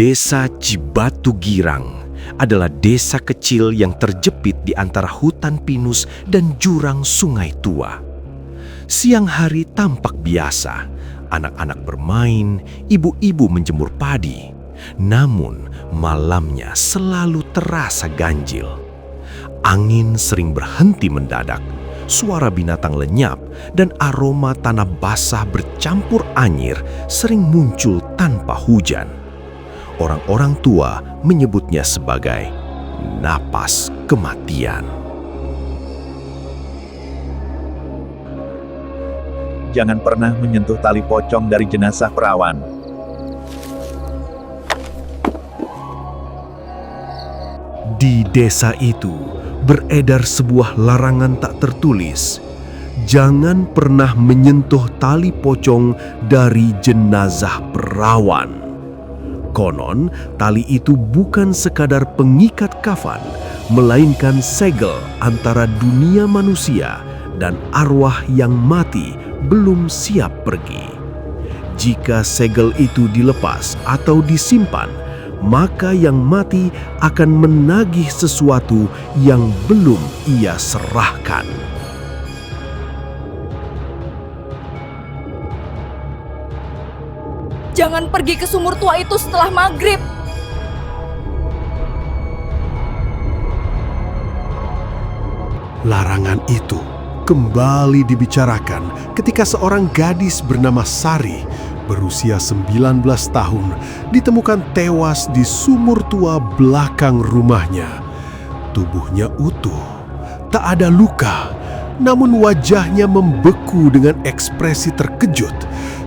Desa Cibatu Girang adalah desa kecil yang terjepit di antara hutan pinus dan jurang sungai tua. Siang hari tampak biasa, anak-anak bermain, ibu-ibu menjemur padi. Namun malamnya selalu terasa ganjil. Angin sering berhenti mendadak, suara binatang lenyap, dan aroma tanah basah bercampur anyir sering muncul tanpa hujan. Orang-orang tua menyebutnya sebagai napas kematian. Jangan pernah menyentuh tali pocong dari jenazah perawan. Di desa itu beredar sebuah larangan tak tertulis. Jangan pernah menyentuh tali pocong dari jenazah perawan. Konon, tali itu bukan sekadar pengikat kafan, melainkan segel antara dunia manusia dan arwah yang mati belum siap pergi. Jika segel itu dilepas atau disimpan, maka yang mati akan menagih sesuatu yang belum ia serahkan. Jangan pergi ke sumur tua itu setelah maghrib. Larangan itu kembali dibicarakan ketika seorang gadis bernama Sari berusia 19 tahun ditemukan tewas di sumur tua belakang rumahnya. Tubuhnya utuh, tak ada luka, namun wajahnya membeku dengan ekspresi terkejut,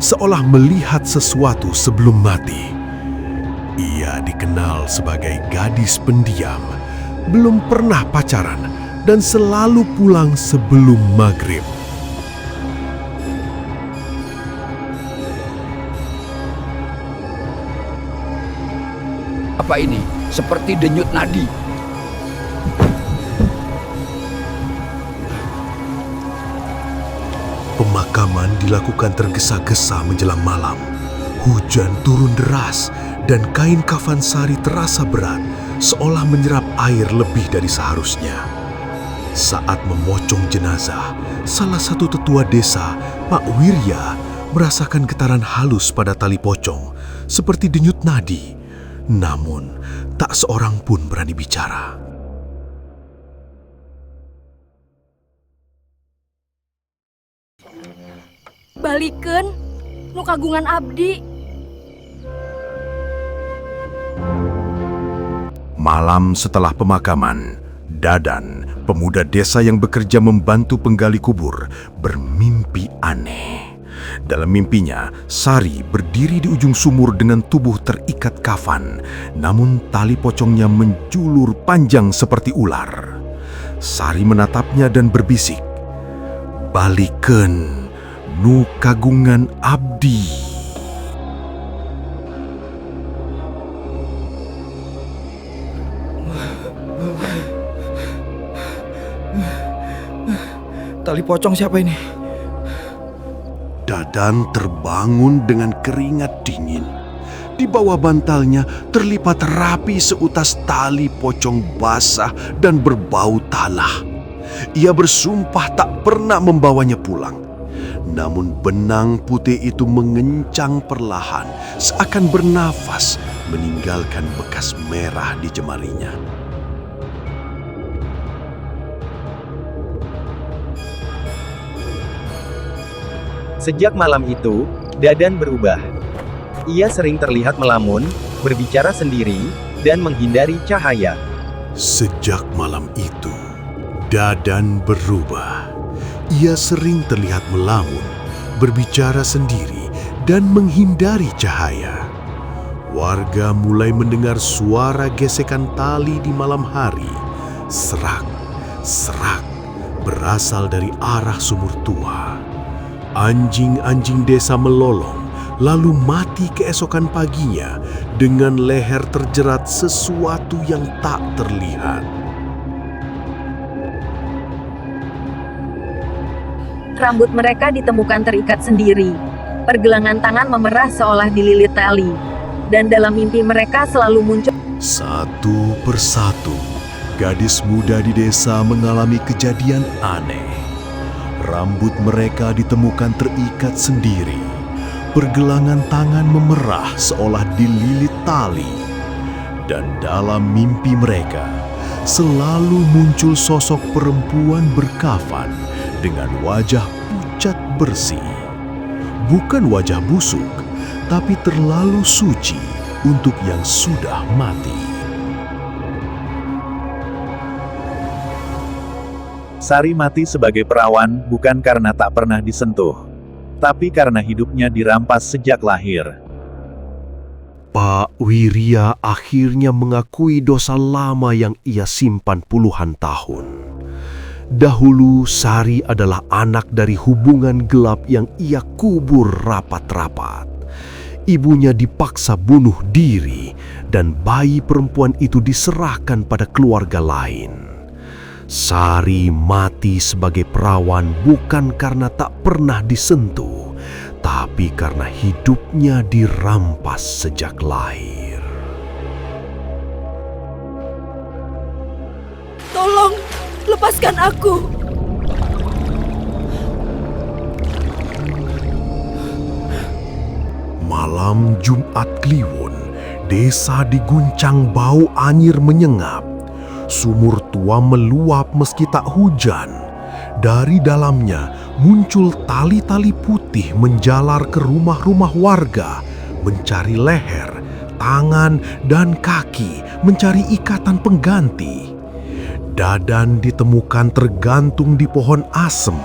seolah melihat sesuatu sebelum mati. Ia dikenal sebagai gadis pendiam, belum pernah pacaran, dan selalu pulang sebelum maghrib. Apa ini? Seperti denyut nadi. Pemakaman dilakukan tergesa-gesa menjelang malam. Hujan turun deras dan kain kafan Sari terasa berat, seolah menyerap air lebih dari seharusnya. Saat memocong jenazah, salah satu tetua desa, Pak Wirya, merasakan getaran halus pada tali pocong, seperti denyut nadi. Namun, tak seorang pun berani bicara. Balikeun nu kagungan abdi. Malam setelah pemakaman, Dadan, pemuda desa yang bekerja membantu penggali kubur, bermimpi aneh. Dalam mimpinya, Sari berdiri di ujung sumur dengan tubuh terikat kafan, namun tali pocongnya menjulur panjang seperti ular. Sari menatapnya dan berbisik, "Balikeun nu kagungan abdi." Tali pocong siapa ini? Dadan terbangun dengan keringat dingin. Di bawah bantalnya terlipat rapi seutas tali pocong basah dan berbau tanah. Ia bersumpah tak pernah membawanya pulang. Namun benang putih itu mengencang perlahan, seakan bernafas, meninggalkan bekas merah di jemarinya. Sejak malam itu, Dadan berubah. Ia sering terlihat melamun, berbicara sendiri, dan menghindari cahaya. Sejak malam itu, Dadan berubah. Ia sering terlihat melamun, berbicara sendiri, dan menghindari cahaya. Warga mulai mendengar suara gesekan tali di malam hari. Serak, serak, berasal dari arah sumur tua. Anjing-anjing desa melolong, lalu mati keesokan paginya dengan leher terjerat sesuatu yang tak terlihat. Rambut mereka ditemukan terikat sendiri. Pergelangan tangan memerah seolah dililit tali. dan dalam mimpi mereka selalu muncul. Satu persatu, gadis muda di desa mengalami kejadian aneh. Rambut mereka ditemukan terikat sendiri. Pergelangan tangan memerah seolah dililit tali. Dan dalam mimpi mereka, selalu muncul sosok perempuan berkafan dengan wajah pucat bersih. Bukan wajah busuk, tapi terlalu suci untuk yang sudah mati. Sari mati sebagai perawan bukan karena tak pernah disentuh, tapi karena hidupnya dirampas sejak lahir. Pak Wirya akhirnya mengakui dosa lama yang ia simpan puluhan tahun. Dahulu Sari adalah anak dari hubungan gelap yang ia kubur rapat-rapat. Ibunya dipaksa bunuh diri dan bayi perempuan itu diserahkan pada keluarga lain. Sari mati sebagai perawan bukan karena tak pernah disentuh, tapi karena hidupnya dirampas sejak lahir. Tolong, lepaskan aku. Malam Jumat Kliwon, desa diguncang bau anyir menyengat. Sumur tua meluap meski tak hujan. Dari dalamnya muncul tali-tali putih menjalar ke rumah-rumah warga, mencari leher, tangan, dan kaki, mencari ikatan pengganti. Dadan ditemukan tergantung di pohon asem.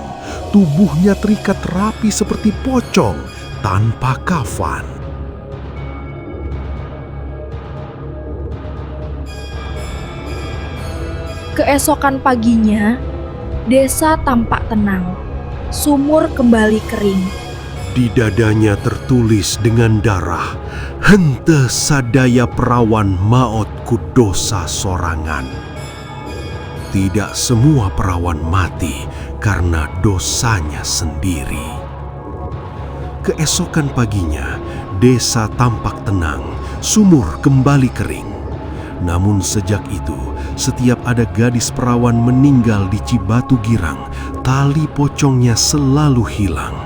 Tubuhnya terikat rapi seperti pocong, tanpa kafan. Keesokan paginya, desa tampak tenang. Sumur kembali kering. Di dadanya tertulis dengan darah, "Hente sadaya perawan maot ku dosa sorangan." Tidak semua perawan mati karena dosanya sendiri. Keesokan paginya, desa tampak tenang, sumur kembali kering. Namun sejak itu, setiap ada gadis perawan meninggal di Cibatu Girang, tali pocongnya selalu hilang.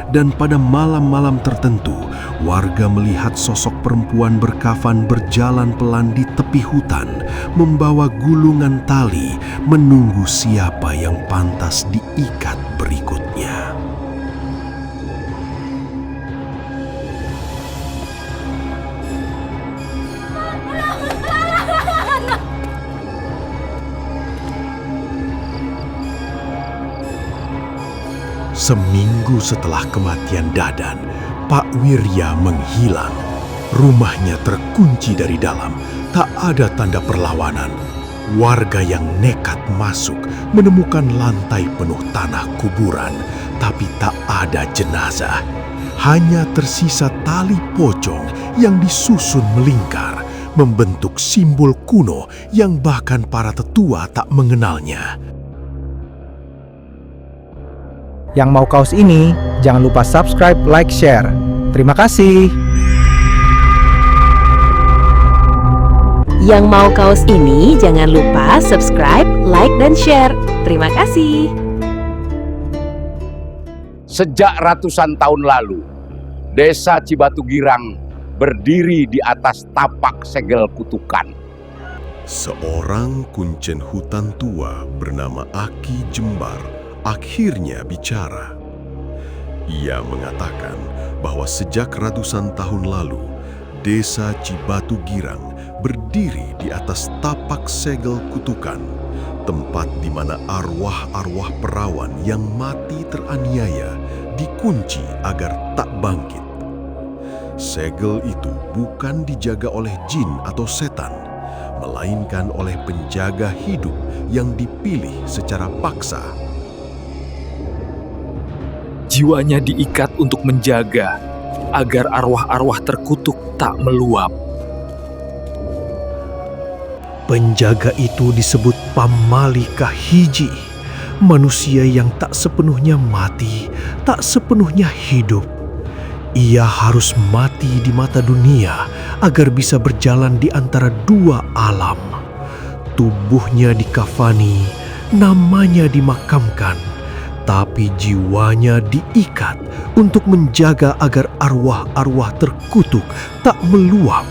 Dan pada malam-malam tertentu, warga melihat sosok perempuan berkafan berjalan pelan di tepi hutan, membawa gulungan tali, menunggu siapa yang pantas diikat berikutnya. Seminggu setelah kematian Dadan, Pak Wirya menghilang. Rumahnya terkunci dari dalam, tak ada tanda perlawanan. Warga yang nekat masuk menemukan lantai penuh tanah kuburan, tapi tak ada jenazah. Hanya tersisa tali pocong yang disusun melingkar, membentuk simbol kuno yang bahkan para tetua tak mengenalnya. Yang mau kaos ini, jangan lupa subscribe, like, share. Terima kasih. Yang mau kaos ini jangan lupa subscribe, like, dan share. Terima kasih. Sejak ratusan tahun lalu, desa Cibatu Girang berdiri di atas tapak segel kutukan. Seorang kuncen hutan tua bernama Aki Jembar akhirnya bicara. Ia mengatakan bahwa sejak ratusan tahun lalu, desa Cibatu Girang berdiri di atas tapak segel kutukan, tempat di mana arwah-arwah perawan yang mati teraniaya dikunci agar tak bangkit. Segel itu bukan dijaga oleh jin atau setan, melainkan oleh penjaga hidup yang dipilih secara paksa. Jiwanya diikat untuk menjaga agar arwah-arwah terkutuk tak meluap. Penjaga itu disebut Pamali Kahiji, manusia yang tak sepenuhnya mati, tak sepenuhnya hidup. Ia harus mati di mata dunia agar bisa berjalan di antara dua alam. Tubuhnya dikafani, namanya dimakamkan, tapi jiwanya diikat untuk menjaga agar arwah-arwah terkutuk tak meluap.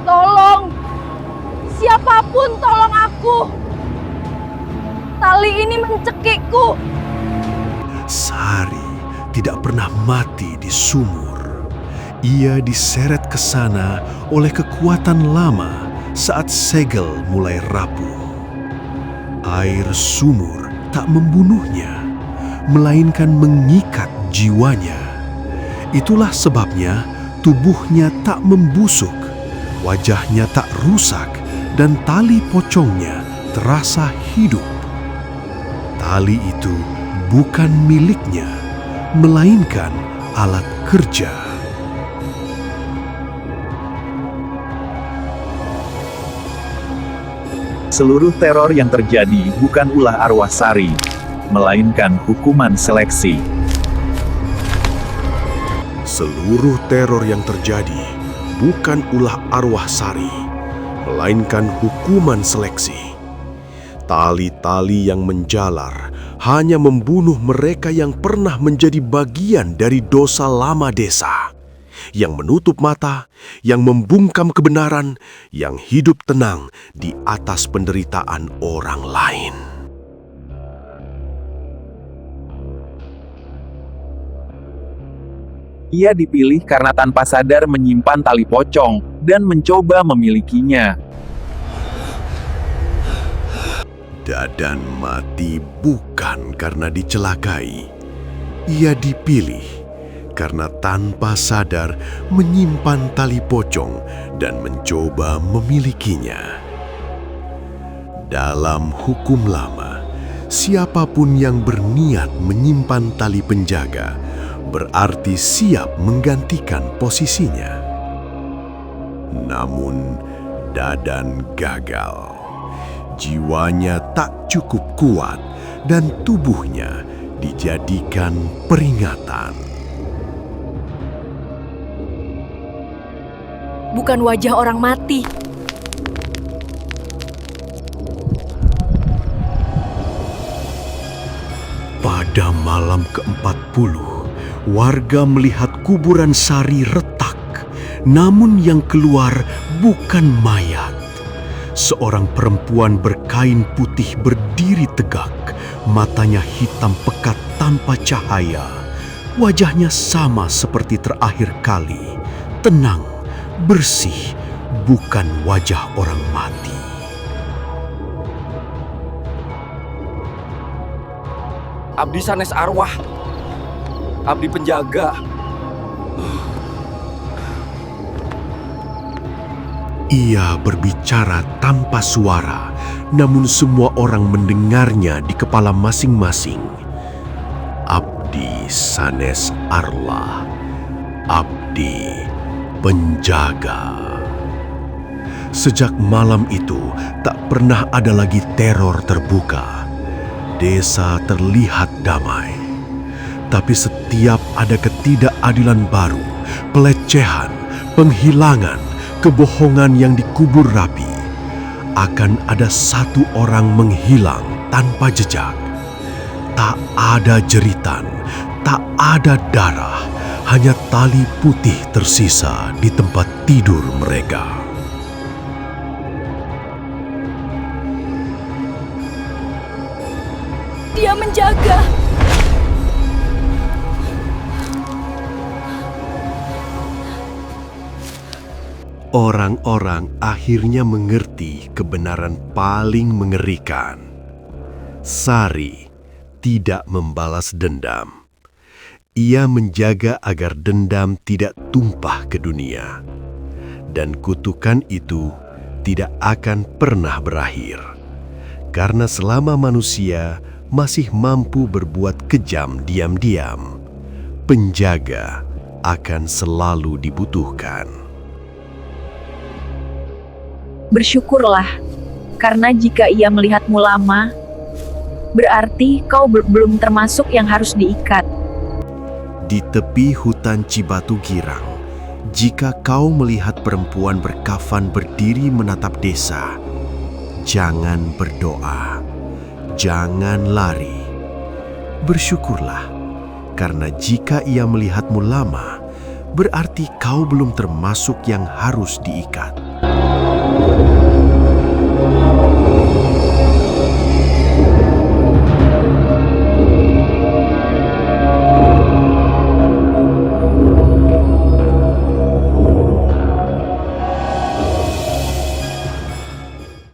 Tolong! Siapapun tolong aku! Tali ini mencekikku! Sari tidak pernah mati di sumur. Ia diseret ke sana oleh kekuatan lama saat segel mulai rapuh. Air sumur tak membunuhnya, melainkan mengikat jiwanya. Itulah sebabnya tubuhnya tak membusuk, wajahnya tak rusak, dan tali pocongnya terasa hidup. Tali itu bukan miliknya, melainkan alat kerja. Seluruh teror yang terjadi bukan ulah arwah Sari, melainkan hukuman seleksi. Seluruh teror yang terjadi bukan ulah arwah Sari, melainkan hukuman seleksi. Tali-tali yang menjalar hanya membunuh mereka yang pernah menjadi bagian dari dosa lama desa, yang menutup mata, yang membungkam kebenaran, yang hidup tenang di atas penderitaan orang lain. Ia dipilih karena tanpa sadar menyimpan tali pocong dan mencoba memilikinya. Dadan mati bukan karena dicelakai. Ia dipilih karena tanpa sadar menyimpan tali pocong dan mencoba memilikinya. Dalam hukum lama, siapapun yang berniat menyimpan tali penjaga berarti siap menggantikan posisinya. Namun, Dadan gagal. Jiwanya tak cukup kuat dan tubuhnya dijadikan peringatan. Bukan wajah orang mati. Pada malam ke-40, warga melihat kuburan Sari retak, namun yang keluar bukan mayat. Seorang perempuan berkain putih berdiri tegak, matanya hitam pekat tanpa cahaya. Wajahnya sama seperti terakhir kali, tenang, bersih, bukan wajah orang mati. Abdi sanes arwah. Abdi penjaga. Ia berbicara tanpa suara, namun semua orang mendengarnya di kepala masing-masing. Abdi sanes arwah. Abdi penjaga. Sejak malam itu, tak pernah ada lagi teror terbuka. Desa terlihat damai. Tapi setiap ada ketidakadilan baru, pelecehan, penghilangan, kebohongan yang dikubur rapi, akan ada satu orang menghilang tanpa jejak. Tak ada jeritan, tak ada darah, hanya tali putih tersisa di tempat tidur mereka. Dia menjaga. Orang-orang akhirnya mengerti kebenaran paling mengerikan. Sari tidak membalas dendam. Ia menjaga agar dendam tidak tumpah ke dunia. Dan kutukan itu tidak akan pernah berakhir. Karena selama manusia masih mampu berbuat kejam diam-diam, penjaga akan selalu dibutuhkan. Bersyukurlah, Karena jika ia melihatmu lama, berarti kau belum termasuk yang harus diikat. Di tepi hutan Cibatu Girang, jika kau melihat perempuan berkafan berdiri menatap desa, jangan berdoa, jangan lari. Bersyukurlah, karena jika ia melihatmu lama, berarti kau belum termasuk yang harus diikat.